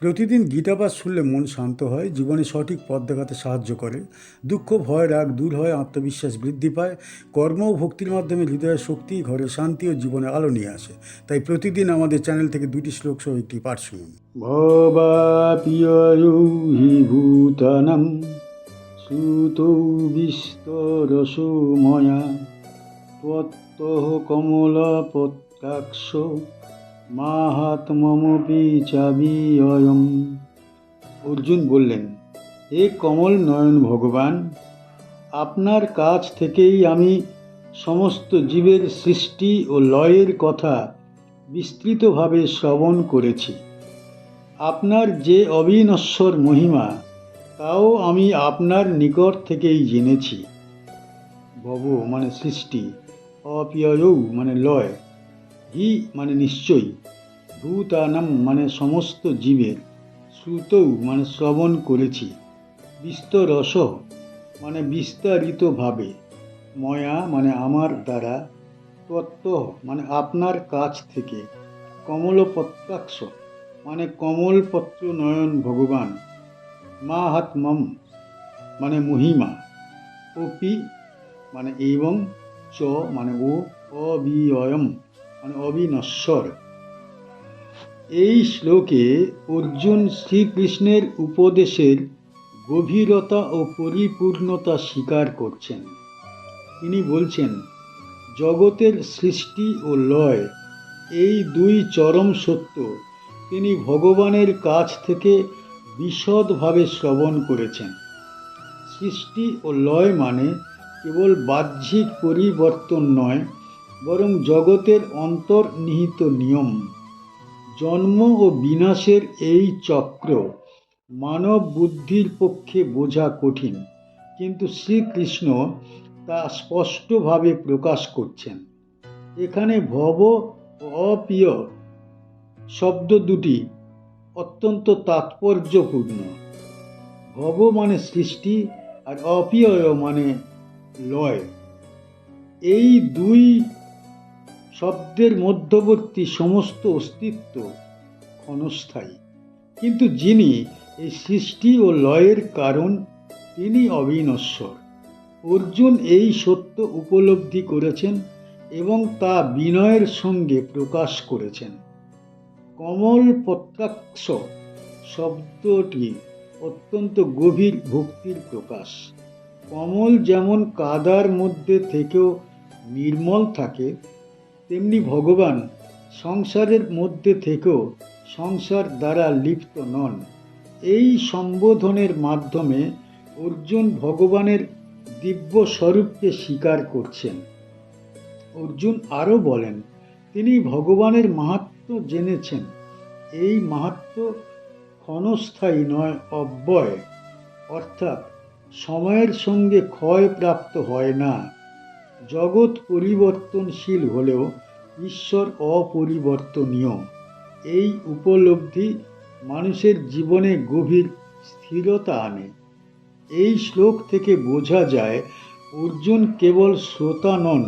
প্রতিদিন গীতাপাঠ শুনলে মন শান্ত হয়, জীবনে সঠিক পথ দেখাতে সাহায্য করে। দুঃখ, ভয়, রাগ দূর হয়, আত্মবিশ্বাস বৃদ্ধি পায়। কর্ম ও ভক্তির মাধ্যমে হৃদয়ের শক্তি, ঘরে শান্তি ও জীবনে আলো নিয়ে আসে। তাই প্রতিদিন আমাদের চ্যানেল থেকে 2টি শ্লোক সহ একটি পাঠ শুনুন। ভবাপিয়ৌ হি ভূতানাং শ্রুতৌ বিস্তরসো ময়া ত্বত্তঃ কমলপত্রাক্ষ মাহাত্ম্যমপি চাবিয়য়ম। অর্জুন বললেন, হে কমল নয়ন ভগবান, আপনার কাছ থেকেই আমি সমস্ত জীবের সৃষ্টি ও লয়ের কথা বিস্তৃতভাবে শ্রবণ করেছি। আপনার যে অবিনশ্বর মহিমা, তাও আমি আপনার নিকট থেকেই জেনেছি। ভব মানে সৃষ্টি, অপিয়ৌ মানে লয়, হি মানে নিশ্চয়ই, ভূতানাম মানে সমস্ত জীবের, শ্রুতৌ মানে শ্রবণ করেছি, বিস্তরস মানে বিস্তারিতভাবে, ময়া মানে আমার দ্বারা, তত্ত্ব মানে আপনার কাছ থেকে, কমলপত্রাক্ষ মানে কমলপত্র নয়ন ভগবান, মাহাত্ম্যম মানে মহিমা, অপি মানে এবং, চ মানে ও, অবিয়য়ম মানে অবিনশ্বর। এই শ্লোকে অর্জুন শ্রীকৃষ্ণের উপদেশের গভীরতা ও পরিপূর্ণতা স্বীকার করছেন। তিনি বলছেন, জগতের সৃষ্টি ও লয় এই দুই চরম সত্য তিনি ভগবানের কাছ থেকে বিশদভাবে শ্রবণ করেছেন। সৃষ্টি ও লয় মানে কেবল বাহ্যিক পরিবর্তন নয়, বরং জগতের অন্তর্নিহিত নিয়ম। জন্ম ও বিনাশের এই চক্র মানব বুদ্ধির পক্ষে বোঝা কঠিন, কিন্তু শ্রীকৃষ্ণ তা স্পষ্টভাবে প্রকাশ করছেন। এখানে ভব ও অপিয় শব্দ দুটি অত্যন্ত তাৎপর্যপূর্ণ। ভব মানে সৃষ্টি আর অপিয়য় মানে লয়। এই দুই শব্দের মধ্যবর্তী সমস্ত অস্তিত্ব ক্ষণস্থায়ী, কিন্তু যিনি এই সৃষ্টি ও লয়ের কারণ, তিনি অবিনশ্বর। অর্জুন এই সত্য উপলব্ধি করেছেন এবং তা বিনয়ের সঙ্গে প্রকাশ করেছেন। কমলপত্রাক্ষ শব্দটি অত্যন্ত গভীর ভক্তির প্রকাশ। কমল যেমন কাদার মধ্যে থেকেও নির্মল থাকে, তেমনি ভগবান সংসারের মধ্যে থেকেও সংসার দ্বারা লিপ্ত নন। এই সম্বোধনের মাধ্যমে অর্জুন ভগবানের দিব্য স্বরূপকে স্বীকার করছেন। অর্জুন আরও বলেন, তিনি ভগবানের মাহাত্ম্য জেনেছেন। এই মাহাত্ম্য ক্ষণস্থায়ী নয়, অব্যয়, অর্থাৎ সময়ের সঙ্গে ক্ষয় প্রাপ্ত হয় না। জগৎ পরিবর্তনশীল হলেও ঈশ্বর অপরিবর্তনীয়। এই উপলব্ধি মানুষের জীবনে গভীর স্থিরতা আনে। এই শ্লোক থেকে বোঝা যায়, অর্জুন কেবল শ্রোতা নন,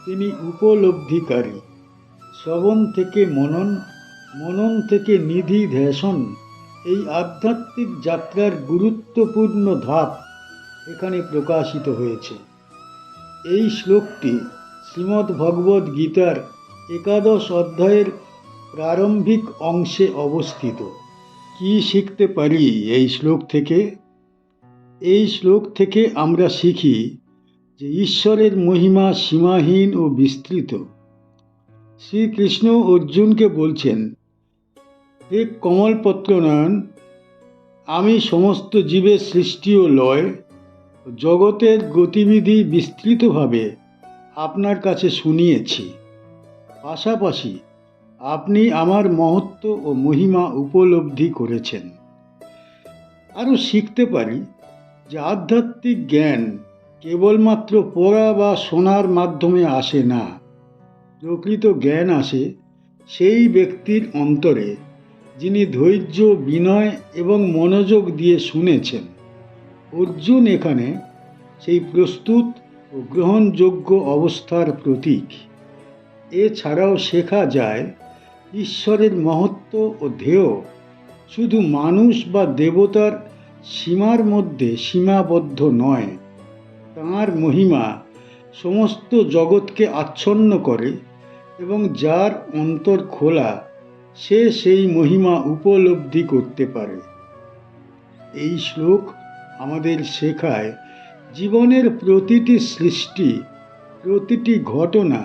তিনি উপলব্ধিকারী। শ্রবণ থেকে মনন, মনন থেকে নিধি ধ্যাসন, এই আধ্যাত্মিক যাত্রার গুরুত্বপূর্ণ ধাপ এখানে প্রকাশিত হয়েছে। এই শ্লোকটি শ্রীমদ্ ভগবদ্ গীতার 11 অধ্যায়ের প্রারম্ভিক অংশে অবস্থিত। কি শিখতে পারি এই শ্লোক থেকে? এই শ্লোক থেকে আমরা শিখি যে ঈশ্বরের মহিমা সীমাহীন ও বিস্তৃত। শ্রীকৃষ্ণ অর্জুনকে বলছেন, হে কমলপত্র নয়ন, আমি সমস্ত জীবের সৃষ্টি ও লয়, জগতের গতিবিধি বিস্তৃতভাবে আপনার কাছে শুনিয়েছি। পাশাপাশি আপনি আমার মহত্ব ও মহিমা উপলব্ধি করেছেন। আরও শিখতে পারি যে আধ্যাত্মিক জ্ঞান কেবলমাত্র পড়া বা শোনার মাধ্যমে আসে না। প্রকৃত জ্ঞান আসে সেই ব্যক্তির অন্তরে, যিনি ধৈর্য, বিনয় এবং মনোযোগ দিয়ে শুনেছেন। অর্জুন এখানে সেই প্রস্তুত ও গ্রহণযোগ্য অবস্থার প্রতীক। এছাড়াও শেখা যায়, ঈশ্বরের মহত্ব ও ধ্যেয় শুধু মানুষ বা দেবতার সীমার মধ্যে সীমাবদ্ধ নয়, তাঁর মহিমা সমস্ত জগৎকে আচ্ছন্ন করে এবং যার অন্তর খোলা সে সেই মহিমা উপলব্ধি করতে পারে। এই শ্লোক আমাদের শেখায় জীবনের প্রতিটি সৃষ্টি, প্রতিটি ঘটনা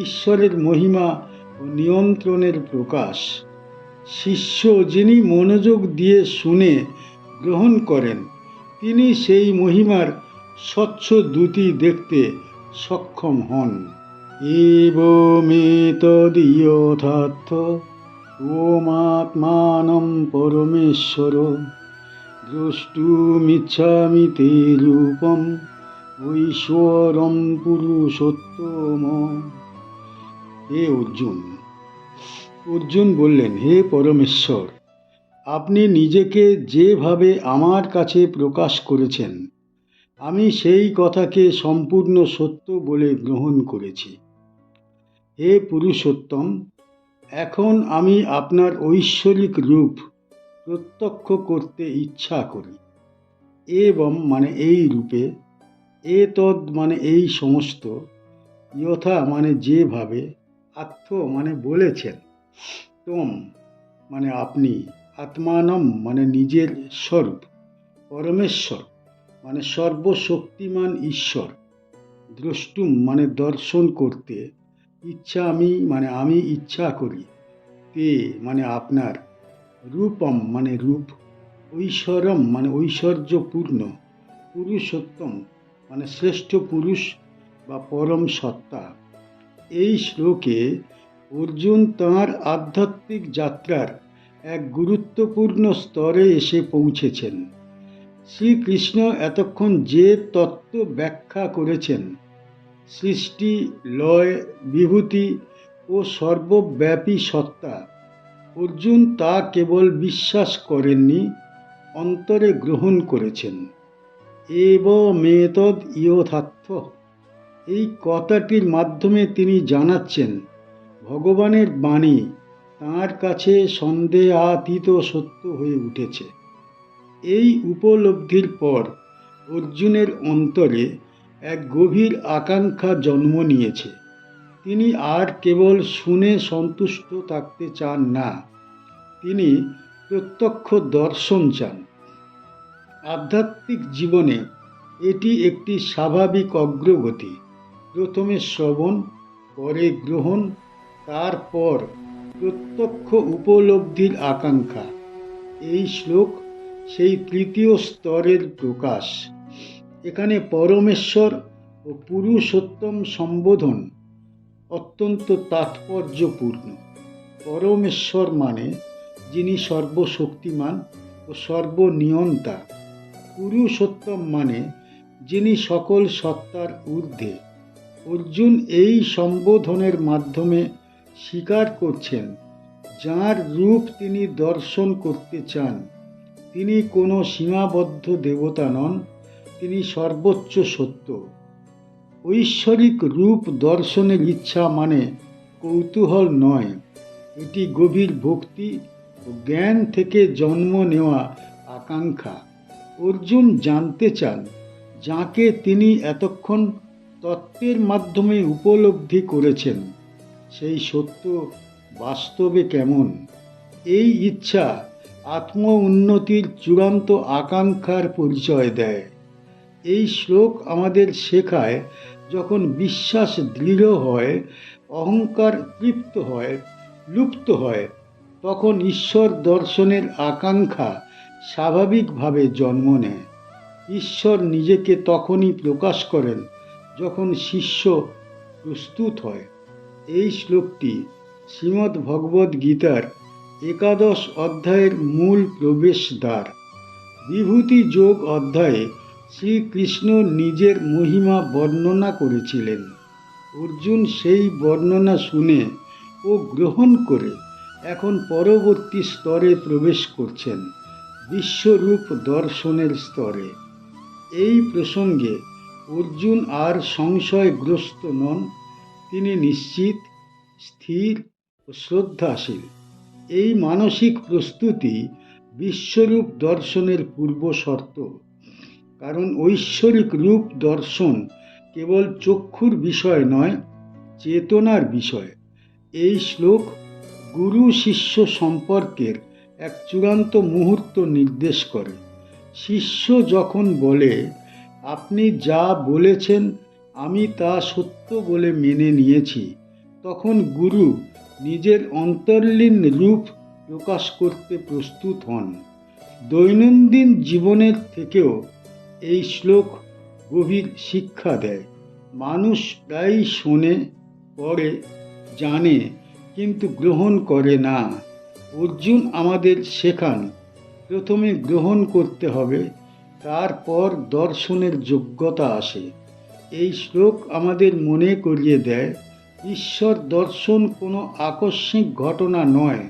ঈশ্বরের মহিমা ও নিয়ন্ত্রণের প্রকাশ। শিষ্য যিনি মনোযোগ দিয়ে শুনে গ্রহণ করেন, তিনি সেই মহিমার স্বচ্ছ দ্যুতি দেখতে সক্ষম হন। এবমেতদিয়থার্থ ওমাত্মানম পরমেশ্বর দ্রষ্টুমিচ্ছামি তে রূপম ঐশ্বরম পুরুষোত্তম। হে অর্জুন, অর্জুন বললেন, হে পরমেশ্বর, আপনি নিজেকে যেভাবে আমার কাছে প্রকাশ করেছেন, আমি সেই কথাকে সম্পূর্ণ সত্য বলে গ্রহণ করেছি। হে পুরুষোত্তম, এখন আমি আপনার ঐশ্বরিক রূপ প্রত্যক্ষ করতে ইচ্ছা করি। এবং মানে এই রূপে, এতদ মানে এই সমস্ত, যথা মানে যেভাবে, আত্ম মানে বলেছেন, তম মানে আপনি, আত্মানম মানে নিজের স্বরূপ, পরমেশ্বর মানে সর্বশক্তিমান ঈশ্বর, দ্রষ্টুম মানে দর্শন করতে, ইচ্ছা আমি মানে আমি ইচ্ছা করি, তে মানে আপনার, রূপম মানে রূপ, ঐশ্বরম মানে ঐশ্বর্যপূর্ণ, পুরুষোত্তম মানে শ্রেষ্ঠ পুরুষ বা পরম সত্তা। এই শ্লোকে অর্জুন তাঁর আধ্যাত্মিক যাত্রার এক গুরুত্বপূর্ণ স্তরে এসে পৌঁছেছেন। শ্রীকৃষ্ণ এতক্ষণ যে তত্ত্ব ব্যাখ্যা করেছেন, সৃষ্টি, লয়, বিভূতি ও সর্বব্যাপী সত্তা, অর্জুন তা কেবল বিশ্বাস করেননি, অন্তরে গ্রহণ করেছেন। এবমেতদ ইয়থার্থ, এই কথাটির মাধ্যমে তিনি জানাচ্ছেন ভগবানের বাণী তাঁর কাছে সন্দেহাতীত সত্য হয়ে উঠেছে। এই উপলব্ধির পর অর্জুনের অন্তরে এক গভীর আকাঙ্ক্ষা জন্ম নিয়েছে। তিনি আর কেবল শুনে সন্তুষ্ট থাকতে চান না, তিনি প্রত্যক্ষ দর্শন চান। আধ্যাত্মিক জীবনে এটি একটি স্বাভাবিক অগ্রগতি। প্রথমে শ্রবণ, পরে গ্রহণ, তারপর প্রত্যক্ষ উপলব্ধির আকাঙ্ক্ষা। এই শ্লোক সেই তৃতীয় স্তরের প্রকাশ। এখানে পরমেশ্বর ও পুরুষোত্তম সম্বোধন অত্যন্ত তাৎপর্যপূর্ণ। পরমেশ্বর মানে যিনি সর্বশক্তিমান ও সর্বনিয়ন্তা। পুরুষোত্তম মানে যিনি সকল সত্তার ঊর্ধ্বে। অর্জুন এই সম্বোধনের মাধ্যমে স্বীকার করছেন যাঁর রূপ তিনি দর্শন করতে চান, তিনি কোনো সীমাবদ্ধ দেবতা নন, তিনি সর্বোচ্চ সত্য। ঐশ্বরিক রূপ দর্শনের ইচ্ছা মানে কৌতূহল নয়, এটি গভীর ভক্তি ও জ্ঞান থেকে জন্ম নেওয়া আকাঙ্ক্ষা। অর্জুন জানতে চান যাকে তিনি এতক্ষণ তত্ত্বের মাধ্যমে উপলব্ধি করেছেন, সেই সত্য বাস্তবে কেমন। এই ইচ্ছা আত্ম উন্নতির চূড়ান্ত আকাঙ্ক্ষার পরিচয় দেয়। এই শ্লোক আমাদের শেখায়, যখন বিশ্বাস দৃঢ় হয়, অহংকার তৃপ্ত হয়, লুপ্ত হয়, তখন ঈশ্বর দর্শনের আকাঙ্ক্ষা স্বাভাবিকভাবে জন্ম নেয়। ঈশ্বর নিজেকে তখনই প্রকাশ করেন যখন শিষ্য প্রস্তুত হয়। এই শ্লোকটি শ্রীমদ্ ভগবদ্ গীতার 11 অধ্যায়ের মূল প্রবেশদ্বার। বিভূতি যোগ অধ্যায়ে শ্রীকৃষ্ণ নিজের মহিমা বর্ণনা করেছিলেন। অর্জুন সেই বর্ণনা শুনে ও গ্রহণ করে এখন পরবর্তী স্তরে প্রবেশ করছেন, বিশ্বরূপ দর্শনের স্তরে। এই প্রসঙ্গে অর্জুন আর সংশয়গ্রস্ত নন, তিনি নিশ্চিত, স্থির ও শ্রদ্ধাশীল। এই মানসিক প্রস্তুতি বিশ্বরূপ দর্শনের পূর্ব শর্ত। কারণ ঐশ্বরিক রূপ দর্শন কেবল চক্ষুর বিষয় নয়, চেতনার বিষয়। এই শ্লোক গুরু শিষ্য সম্পর্কের এক চূড়ান্ত মুহূর্ত নির্দেশ করে। শিষ্য যখন বলে, আপনি যা বলেছেন আমি তা সত্য বলে মেনে নিয়েছি, তখন গুরু নিজের অন্তর্লীন রূপ প্রকাশ করতে প্রস্তুত হন। দৈনন্দিন জীবনের থেকেও এই শ্লোক গভীর শিক্ষা দেয়। মানুষ প্রায়ই শোনে, পড়ে, জানে, কিন্তু গ্রহণ করে না। অর্জুন আমাদের শেখান, প্রথমে গ্রহণ করতে হবে, তারপর দর্শনের যোগ্যতা আসে। এই শ্লোক আমাদের মনে করিয়ে দেয়, ঈশ্বর দর্শন কোনো আকস্মিক ঘটনা নয়,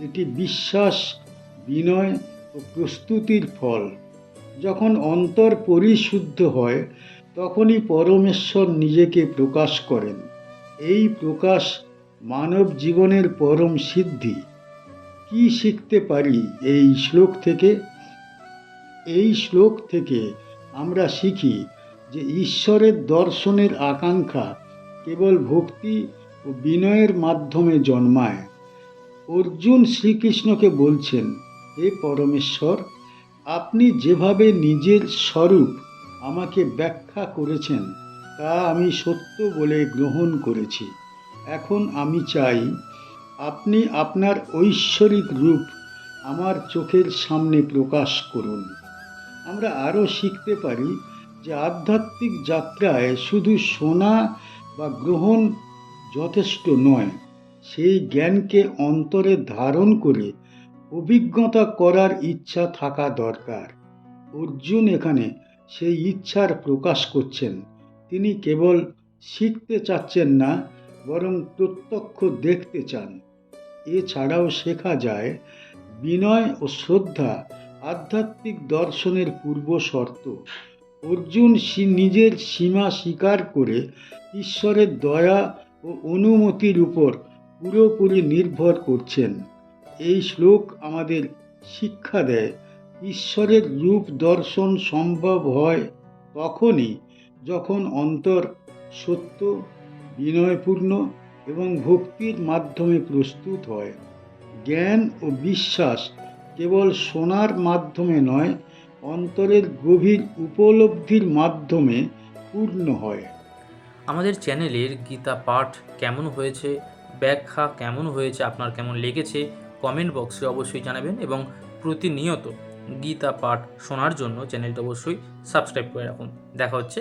এটি বিশ্বাস, বিনয় ও প্রস্তুতির ফল। যখন অন্তর পরিশুদ্ধ হয়, তখনই পরমেশ্বর নিজেকে প্রকাশ করেন। এই প্রকাশ মানব জীবনের পরম সিদ্ধি। কি শিখতে পারি এই শ্লোক থেকে? এই শ্লোক থেকে আমরা শিখি যে ঈশ্বরের দর্শনের আকাঙ্ক্ষা কেবল ভক্তি ও বিনয়ের মাধ্যমে জন্মায়। অর্জুন শ্রীকৃষ্ণকে বলছেন, হে পরমেশ্বর, আপনি যেভাবে নিজের স্বরূপ আমাকে ব্যাখ্যা করেছেন তা আমি সত্য বলে গ্রহণ করেছি। এখন আমি চাই আপনি আপনার ঐশ্বরিক রূপ আমার চোখের সামনে প্রকাশ করুন। আমরা আরও শিখতে পারি যে আধ্যাত্মিক যাত্রায় শুধু শোনা বা গ্রহণ যথেষ্ট নয়, সেই জ্ঞানকে অন্তরে ধারণ করে অভিজ্ঞতা করার ইচ্ছা থাকা দরকার। অর্জুন এখানে সেই ইচ্ছার প্রকাশ করছেন। তিনি কেবল শিখতে চাচ্ছেন না, বরং প্রত্যক্ষ দেখতে চান। এছাড়াও শেখা যায়, বিনয় ও শ্রদ্ধা আধ্যাত্মিক দর্শনের পূর্ব শর্ত। অর্জুন নিজের সীমা স্বীকার করে ঈশ্বরের দয়া ও অনুমতির উপর পুরোপুরি নির্ভর করছেন। এই শ্লোক আমাদের শিক্ষা দেয়, ঈশ্বরের রূপ দর্শন সম্ভব হয় তখনই যখন অন্তর সত্য, বিনয়পূর্ণ এবং ভক্তির মাধ্যমে প্রস্তুত হয়। জ্ঞান ও বিশ্বাস কেবল শোনার মাধ্যমে নয়, অন্তরের গভীর উপলব্ধির মাধ্যমে পূর্ণ হয়। আমাদের চ্যানেলের গীতা পাঠ কেমন হয়েছে, ব্যাখ্যা কেমন হয়েছে, আপনার কেমন লেগেছে কমেন্ট বক্সে অবশ্যই জানাবেন, এবং প্রতিনিয়ত গীতা পাঠ শোনার জন্য চ্যানেলটা অবশ্যই সাবস্ক্রাইব করে রাখুন। দেখা হচ্ছে